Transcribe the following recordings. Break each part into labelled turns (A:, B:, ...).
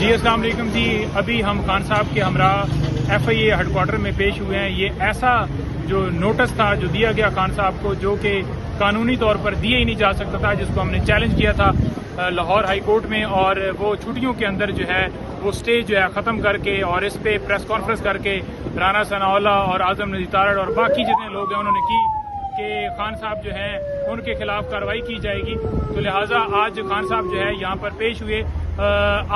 A: جی السلام علیکم جی، ابھی ہم خان صاحب کے ہمراہ ایف آئی اے ہیڈ کوارٹر میں پیش ہوئے ہیں۔ یہ ایسا جو نوٹس تھا جو دیا گیا خان صاحب کو، جو کہ قانونی طور پر دیا ہی نہیں جا سکتا تھا، جس کو ہم نے چیلنج کیا تھا لاہور ہائی کورٹ میں، اور وہ چھٹیوں کے اندر جو ہے وہ اسٹے جو ہے ختم کر کے اور اس پہ پریس کانفرنس کر کے رانا ثناء اللہ اور اعظم ندی تارڑ اور باقی جتنے لوگ ہیں انہوں نے کی کہ خان صاحب جو ہیں ان کے خلاف کارروائی کی جائے گی۔ تو لہٰذا آج خان صاحب جو ہے یہاں پر پیش ہوئے۔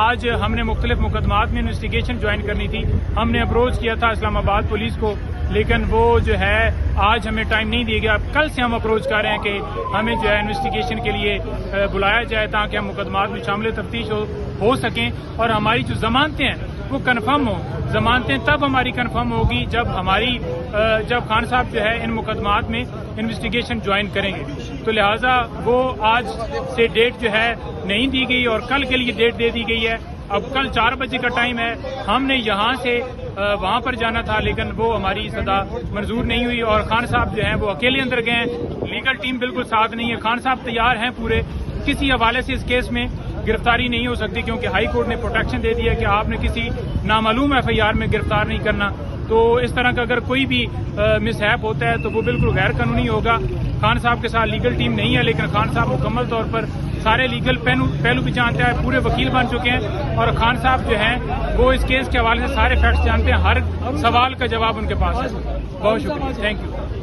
A: آج ہم نے مختلف مقدمات میں انویسٹیگیشن جوائن کرنی تھی، ہم نے اپروچ کیا تھا اسلام آباد پولیس کو، لیکن وہ جو ہے آج ہمیں ٹائم نہیں دیا گیا۔ کل سے ہم اپروچ کر رہے ہیں کہ ہمیں جو ہے انویسٹیگیشن کے لیے بلایا جائے تاکہ ہم مقدمات میں شامل تفتیش ہو سکیں اور ہماری جو ضمانتیں ہیں وہ کنفرم ہوں۔ ضمانتیں تب ہماری کنفرم ہوگی جب خان صاحب جو ہے ان مقدمات میں انویسٹیگیشن جوائن کریں گے۔ تو لہٰذا وہ آج سے ڈیٹ جو ہے نہیں دی گئی اور کل کے لیے ڈیٹ دے دی گئی ہے۔ اب کل 4 بجے کا ٹائم ہے، ہم نے یہاں سے وہاں پر جانا تھا لیکن وہ ہماری صدا منظور نہیں ہوئی اور خان صاحب جو ہیں وہ اکیلے اندر گئے ہیں۔ لیگل ٹیم بالکل ساتھ نہیں ہے۔ خان صاحب تیار ہیں پورے، کسی حوالے سے اس کیس میں گرفتاری نہیں ہو سکتی کیونکہ ہائی کورٹ نے پروٹیکشن دے دیا کہ آپ نے کسی نامعلوم ایف آئی آر میں گرفتار نہیں کرنا۔ تو اس طرح کا اگر کوئی بھی مس ہیپ ہوتا ہے تو وہ بالکل غیر قانونی ہوگا۔ خان صاحب کے ساتھ لیگل ٹیم نہیں ہے لیکن خان صاحب مکمل طور پر سارے لیگل پہلو بھی جانتے ہیں، پورے وکیل بن چکے ہیں اور خان صاحب جو ہیں وہ اس کیس کے حوالے سے سارے فیکٹس جانتے ہیں، ہر سوال کا جواب ان کے پاس ہے۔ بہت شکریہ، تھینک یو۔